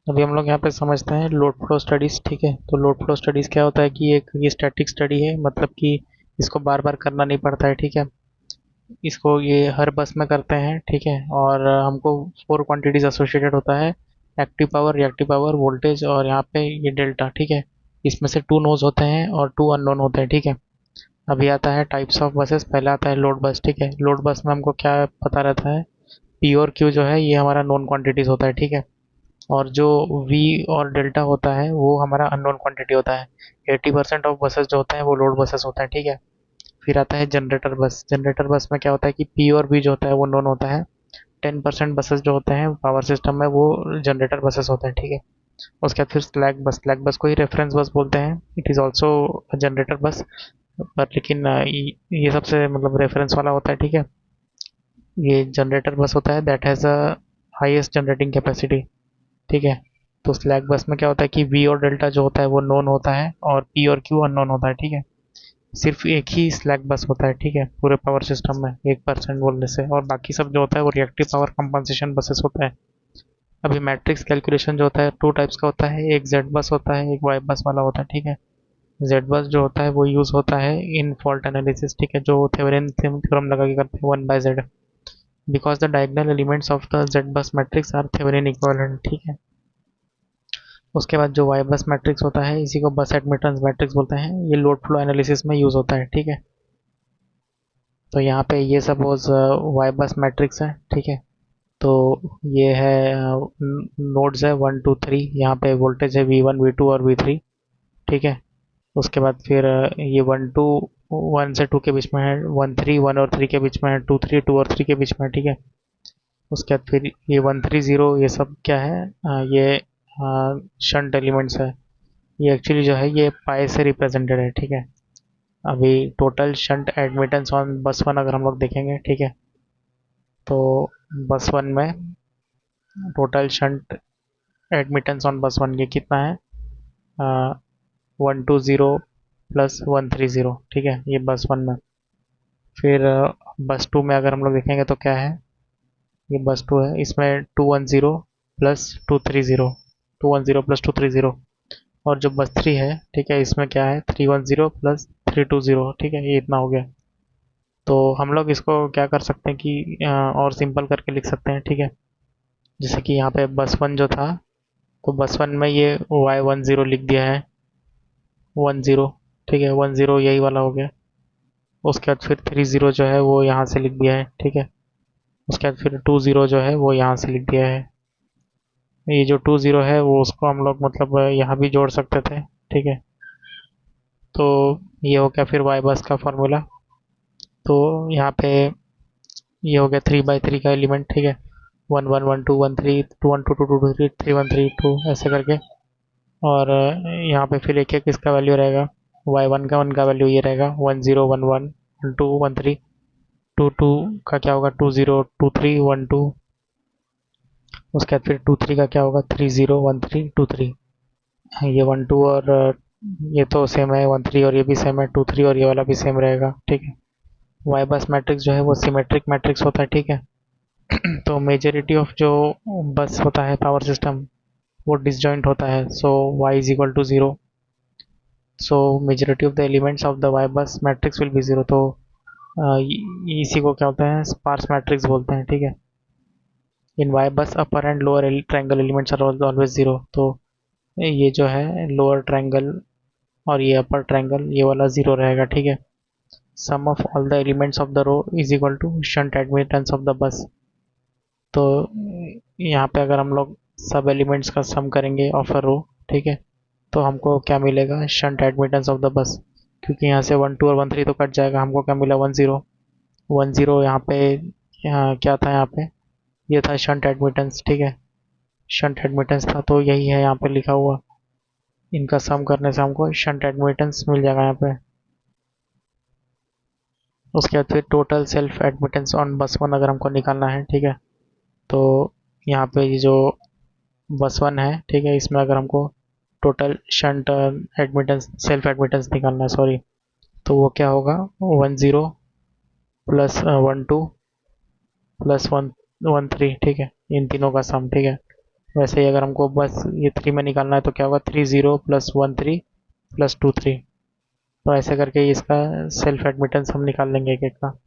अभी हम लोग यहाँ पे समझते हैं लोड फ्लो स्टडीज़। ठीक है, तो लोड फ्लो स्टडीज़ क्या होता है कि एक ये स्टैटिक स्टडी है, मतलब कि इसको बार बार करना नहीं पड़ता है। ठीक है, इसको ये हर बस में करते हैं। ठीक है, और हमको 4 क्वांटिटीज एसोसिएटेड होता है: active power, reactive power, voltage और यहाँ पे ये डेल्टा। ठीक है, इसमें से 2 नोज होते हैं और 2 अननोन होते हैं। ठीक है, अभी आता है टाइप्स ऑफ बसेस। पहला आता है लोड बस। ठीक है, लोड बस में हमको क्या पता रहता है, पी और क्यू जो है ये हमारा नोन क्वांटिटीज होता है। ठीक है, और जो वी और डेल्टा होता है वो हमारा अननोन क्वांटिटी होता है। 80% ऑफ बसेस जो होते हैं वो लोड बसेस होते हैं। ठीक है, फिर आता है जनरेटर बस। जनरेटर बस में क्या होता है कि पी और बी जो होता है वो नोन होता है। 10% बसेस जो होते हैं पावर सिस्टम में वो जनरेटर बसेस होते हैं। ठीक है, उसके बाद फिर स्लैक बस। स्लैक बस को ही रेफरेंस बस बोलते हैं। इट इज़ ऑल्सो जनरेटर बस, पर लेकिन ये सबसे मतलब रेफरेंस वाला होता है। ठीक है, ये जनरेटर बस होता है that has a highest generating capacity. ठीक है, तो स्लैक बस में क्या होता है कि वी और डेल्टा जो होता है वो नोन होता है और पी और क्यू अननोन होता है। ठीक है, सिर्फ एक ही स्लैक बस होता है। ठीक है, पूरे पावर सिस्टम में 1% बोलने से, और बाकी सब जो होता है वो रिएक्टिव पावर कंपनसेशन बसेस होता है। अभी मैट्रिक्स कैलकुलेशन जो होता है 2 टाइप्स का होता है, एक जेड बस होता है, एक वाई बस वाला होता है। ठीक है, जेड बस जो होता है वो यूज़ होता है इन फॉल्ट एनालिसिस। ठीक है, जो थेवेनिन थ्योरम लगा के करते हैं 1/z, because the diagonal elements of the Z बस मैट्रिक्स आर थेवेनिन इक्विवेलेंट। ठीक है, उसके बाद जो वाई बस मैट्रिक्स होता है इसी को बस एडमिटेंस मैट्रिक्स बोलते हैं, ये लोड फ्लो एनालिसिस में यूज़ होता है। ठीक है, तो यहाँ पे ये सपोज वाई बस मैट्रिक्स है। ठीक है, तो ये है नोड्स है 1 2 3, यहाँ पे वोल्टेज है V1 V2 और V3। ठीक है, उसके बाद फिर ये 1 से 2 के बीच में है, 1 3 1 और 3 के बीच में है, 2 3 2 और 3 के बीच में है। ठीक है, उसके बाद फिर ये 1 3 0 ये सब क्या है, ये शंट एलिमेंट्स है। ये एक्चुअली जो है ये पाई से रिप्रेजेंटेड है। ठीक है, अभी टोटल शंट एडमिटेंस ऑन बस वन अगर हम लोग देखेंगे, ठीक है, तो बस वन में टोटल शंट एडमिटेंस ऑन बस वन ये कितना है, 1 2 0 प्लस 1 3 0। ठीक है, ये बस वन में। फिर बस टू में अगर हम लोग देखेंगे तो क्या है, ये बस टू है, इसमें 2 1 0 प्लस 2 3 0, 2 1 0 प्लस 2 3 0। और जो बस थ्री है, ठीक है, इसमें क्या है, 3 1 0 प्लस 3 2 0। ठीक है, ये इतना हो गया। तो हम लोग इसको क्या कर सकते हैं कि और सिंपल करके लिख सकते हैं। ठीक है, जैसे कि यहाँ पे बस वन जो था, तो बस वन में ये Y10 लिख दिया है, 10। ठीक है, 10 यही वाला हो गया। उसके बाद फिर 30 जो है वो यहाँ से लिख दिया है। ठीक है, उसके बाद फिर 20 जो है वो यहाँ से लिख दिया है। ये जो 20 है वो उसको हम लोग मतलब यहाँ भी जोड़ सकते थे। ठीक है, तो ये हो गया फिर वाई बस का फॉर्मूला। तो यहाँ पे ये हो गया 3/3 का एलिमेंट। ठीक है, 1 1 1 2 1 3 2 1 2 2 2 3 3 1 3 2 ऐसे करके। और यहाँ पे फिर एक एक इसका वैल्यू रहेगा। y1 का वैल्यू ये रहेगा 10 11 12 13। 2 2 का क्या होगा, 20 23 12। उसके बाद फिर 2 3 का क्या होगा, 30 13 23। ये 1 2 और ये तो सेम है, 1 3 और ये भी सेम है, 2 3 और ये वाला भी सेम रहेगा। ठीक है, वाई बस मैट्रिक्स जो है वो सिमेट्रिक मैट्रिक्स होता है। ठीक है, तो मेजॉरिटी ऑफ जो बस होता है पावर सिस्टम वो डिसजॉइंट होता है, so y = 0। So majority of the elements of the Y bus matrix will be zero. तो इसी को क्या होता है, स्पार्स मैट्रिक्स बोलते हैं। ठीक है, in Y bus upper and lower triangle elements are always zero. तो ये जो है लोअर ट्रायंगल और ये अपर ट्रायंगल ये वाला ज़ीरो रहेगा। ठीक है, sum of all the elements of the row is equal to shunt admittance of the bus. तो यहाँ पे अगर हम लोग सब एलिमेंट्स का सम करेंगे ऑफ अ रो, ठीक है, तो हमको क्या मिलेगा, शंट एडमिटेंस ऑफ द बस। क्योंकि यहाँ से 1 2 और 1 3 तो कट जाएगा, हमको क्या मिला, 10। 10 यहाँ पे, यहाँ क्या था, यहाँ पे ये था शंट एडमिटेंस। ठीक है, शंट एडमिटेंस था तो यही है यहाँ पे लिखा हुआ। इनका सम करने से हमको शंट एडमिटेंस मिल जाएगा यहाँ पे। उसके बाद फिर टोटल सेल्फ एडमिटेंस ऑन बस वन अगर हमको निकालना है, ठीक है, तो यहाँ पे ये जो बस वन है, ठीक है, इसमें अगर हमको total shunt admittance self admittance निकालना है, सॉरी, तो वो क्या होगा, 10 प्लस 12 प्लस 1 1 3। ठीक है, इन तीनों का सम। ठीक है, वैसे ही अगर हमको बस ये 3 में निकालना है तो क्या होगा, 30 प्लस 13 प्लस 23। तो ऐसे करके इसका सेल्फ एडमिटेंस हम निकाल लेंगे एक एक का।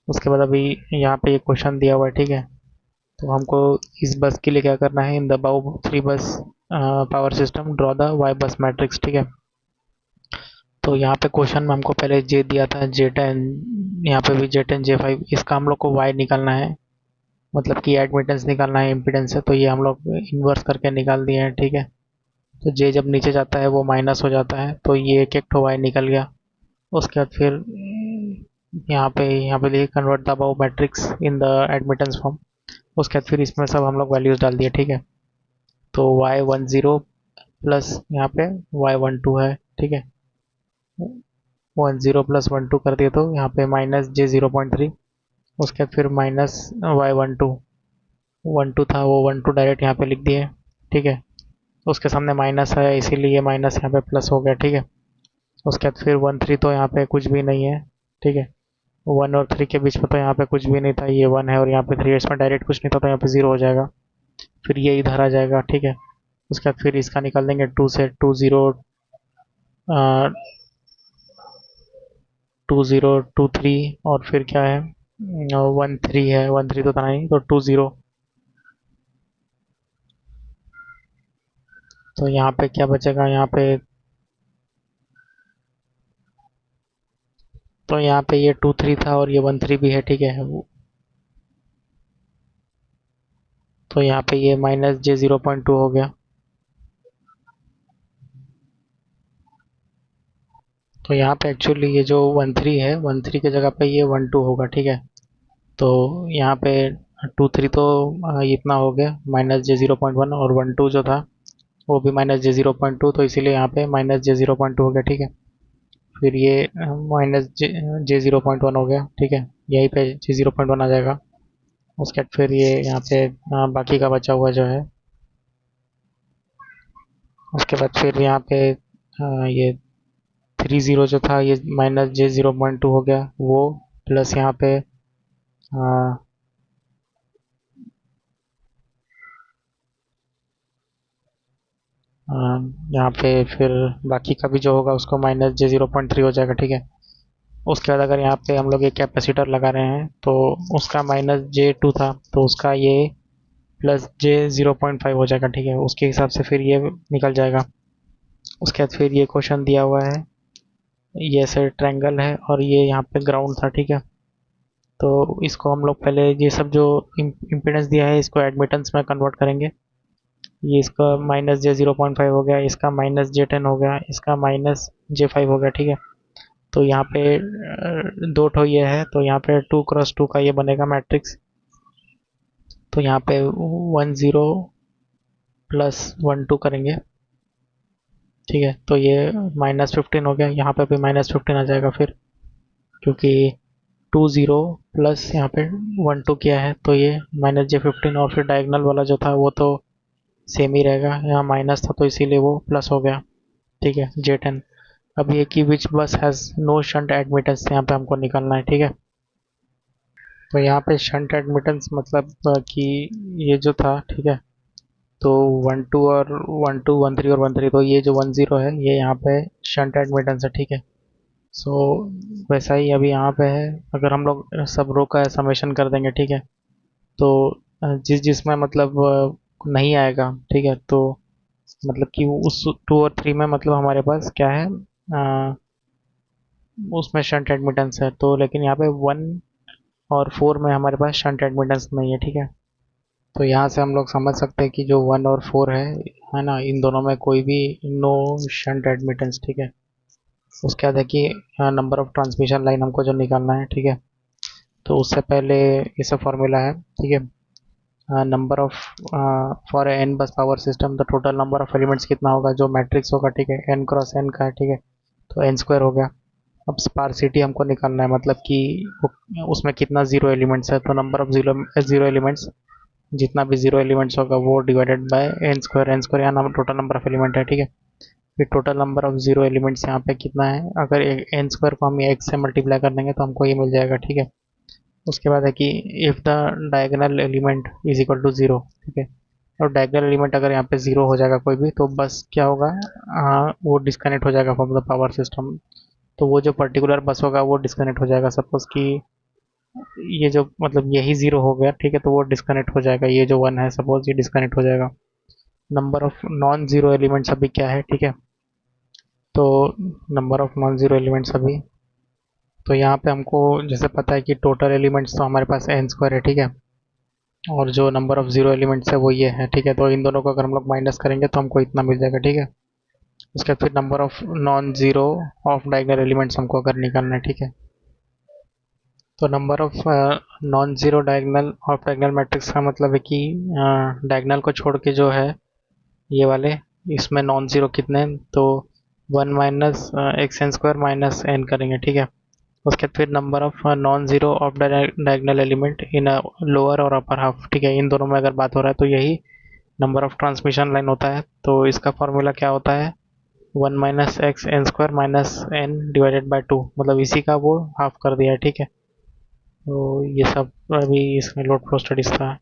उसके बाद अभी यहाँ पे एक क्वेश्चन दिया हुआ है, ठीक है। तो हमको इस बस के लिए क्या करना है, in the above 3 bus power system draw the Y bus matrix, ठीक है। तो यहाँ पे क्वेश्चन में हमको पहले जे दिया था J10, यहाँ पे भी J10 J5, इसका हम लोग को वाई निकालना है, मतलब कि एडमिटेंस निकालना है, इम्पिडेंस है। तो ये हम लोग इन्वर्स करके निकाल दिए हैं, ठीक है। तो जे जब नीचे जाता है वो माइनस हो जाता है, तो ये एक एक ठो वाई निकल गया। उसके बाद फिर यहाँ पे देखिए convert the above matrix in the admittance form. उसके बाद फिर इसमें सब हम लोग वैल्यूज डाल दिए, ठीक है। तो y10 प्लस यहाँ पे y12 है, ठीक है। 10 प्लस 12 कर दिए तो यहाँ पे माइनस J0.3। उसके बाद फिर माइनस y12, 12 था वो 12 डायरेक्ट यहाँ पे लिख दिए, ठीक है। उसके सामने माइनस है इसीलिए माइनस यहाँ पे प्लस हो गया, ठीक है। उसके बाद फिर 13 तो यहाँ पे कुछ भी नहीं है, ठीक है। 1 और 3 के बीच में तो यहाँ पे कुछ भी नहीं था, ये 1 है और यहाँ पे 3 है, इसमें डायरेक्ट कुछ नहीं था तो यहाँ पे 0 हो जाएगा। फिर ये इधर आ जाएगा, ठीक है। उसके बाद फिर इसका निकाल देंगे 2 से, 2023, और फिर क्या है 13 है, 13 तो था नहीं, तो 20। तो यहाँ पे क्या बचेगा, यहाँ पे तो यहाँ पे ये 23 था और ये 13 भी है, ठीक है। तो यहाँ पे ये माइनस J0.2 हो गया। तो यहाँ पे एक्चुअली ये जो 13 है, 13 की जगह पे ये 12 होगा, ठीक है। तो यहाँ पे 23 तो इतना हो गया माइनस J0.1, और 12 जो था वो भी माइनस J0.2, तो इसीलिए यहाँ पे माइनस J0.2 हो गया, ठीक है। फिर ये माइनस J0.1 हो गया, ठीक है। यहीं पे J0.1 आ जाएगा। उसके बाद फिर ये यहाँ पे बाकी का बचा हुआ जो है, उसके बाद फिर यहाँ पे ये 30 जो था ये माइनस J0.2 हो गया वो, प्लस यहाँ पे यहाँ पे फिर बाकी का भी जो होगा उसको माइनस J0.3 हो जाएगा, ठीक है। उसके बाद अगर यहाँ पे हम लोग एक कैपेसिटर लगा रहे हैं तो उसका माइनस J2 था, तो उसका ये प्लस J0.5 हो जाएगा, ठीक है। उसके हिसाब से फिर ये निकल जाएगा। उसके बाद फिर ये क्वेश्चन दिया हुआ है, ये ऐसे ट्रायंगल है और ये यहाँ पे ग्राउंड था, ठीक है। तो इसको हम लोग पहले ये सब जो इम्पीडेंस दिया है इसको एडमिटेंस में कन्वर्ट करेंगे। ये इसका माइनस J0.5 हो गया, इसका माइनस J10 हो गया, इसका माइनस J5 हो गया, ठीक है। तो यहाँ पे दो ठो ये है, तो यहाँ पे 2 × 2 का ये बनेगा मैट्रिक्स। तो यहाँ पे 10 प्लस 12 करेंगे, ठीक है। तो ये -15 हो गया, यहाँ पे भी -15 आ जाएगा फिर, क्योंकि 20 प्लस यहाँ पे 12 किया है तो ये -J15, और फिर डायगनल वाला जो था वो तो सेम ही रहेगा, यहाँ माइनस था तो इसीलिए वो प्लस हो गया, ठीक है। J10। अब ये कि विच बस हैज़ नो शंट एडमिटेंस यहाँ पे हमको निकालना है, ठीक है। तो यहाँ पे शंट एडमिटेंस मतलब कि ये जो था, ठीक है। तो 12 और 13 तो ये जो 10 है ये यहाँ पे शंट एडमिटेंस है, ठीक है। सो वैसा ही अभी यहाँ पे है, अगर हम लोग सब रो का समेशन कर देंगे, ठीक है। तो जिसमें मतलब नहीं आएगा, ठीक है। तो मतलब कि उस 2 और 3 में मतलब हमारे पास क्या है, उसमें शंट एडमिटेंस है, तो लेकिन यहाँ पे 1 और 4 में हमारे पास शंट एडमिटेंस नहीं है, ठीक है। तो यहाँ से हम लोग समझ सकते हैं कि जो 1 और 4 है ना, इन दोनों में कोई भी नो शंट एडमिटेंस, ठीक है। उसके बाद है कि नंबर ऑफ ट्रांसमिशन लाइन हमको जो निकालना है, ठीक है। तो उससे पहले ये सब फॉर्मूला है, ठीक है। नंबर ऑफ फॉर एन बस power system the total number of elements कितना होगा, जो मैट्रिक्स होगा, ठीक है, n×n का है, ठीक है। तो n² हो गया। अब स्पार्सिटी हमको निकालना है, मतलब कि उसमें कितना जीरो एलिमेंट्स है, तो नंबर ऑफ जीरो एलिमेंट्स, जितना भी जीरो एलिमेंट्स होगा वो डिवाइडेड बाय n²। n² यहाँ टोटल नंबर ऑफ एलिमेंट है, ठीक है। फिर total number of zero elements यहाँ पे कितना है, अगर n² को हम x से मल्टीप्लाई कर देंगे तो हमको ये मिल जाएगा, ठीक है। उसके बाद है कि if the diagonal element is equal to 0, ठीक है। और डायगोनल एलिमेंट अगर यहाँ पे ज़ीरो हो जाएगा कोई भी, तो बस क्या होगा, वो डिस्कनेक्ट हो जाएगा फ्रॉम द पावर सिस्टम। तो वो जो पर्टिकुलर बस होगा वो डिस्कनेक्ट हो जाएगा। सपोज कि ये जो मतलब यही ज़ीरो हो गया, ठीक है, तो वो डिस्कनेक्ट हो जाएगा। ये जो वन है सपोज ये डिस्कनेक्ट हो जाएगा। Number of non zero elements अभी क्या है, ठीक है, तो number of non zero elements अभी, तो यहाँ पे हमको जैसे पता है कि टोटल एलिमेंट्स तो हमारे पास एन स्क्वायर है, ठीक है, और जो नंबर ऑफ ज़ीरो एलिमेंट्स है वो ये है, ठीक है। तो इन दोनों को अगर हम लोग माइनस करेंगे तो हमको इतना मिल जाएगा, ठीक है। उसके बाद फिर number of non zero off diagonal elements हमको अगर निकालना है, ठीक है। तो number of non zero diagonal of diagonal matrix का मतलब है कि डायगोनल को छोड़ के जो है ये वाले, इसमें नॉन ज़ीरो कितने हैं, तो one minus x n square minus n करेंगे, ठीक है। उसके बाद फिर number of non zero off diagonal element in lower और अपर हाफ, ठीक है। इन दोनों में अगर बात हो रहा है तो यही नंबर ऑफ ट्रांसमिशन लाइन होता है। तो इसका फॉर्मूला क्या होता है, one minus x n square minus n divided by two, मतलब इसी का वो हाफ कर दिया है, ठीक है। तो ये सब अभी इसमें लोड फ्लो स्टडीज था।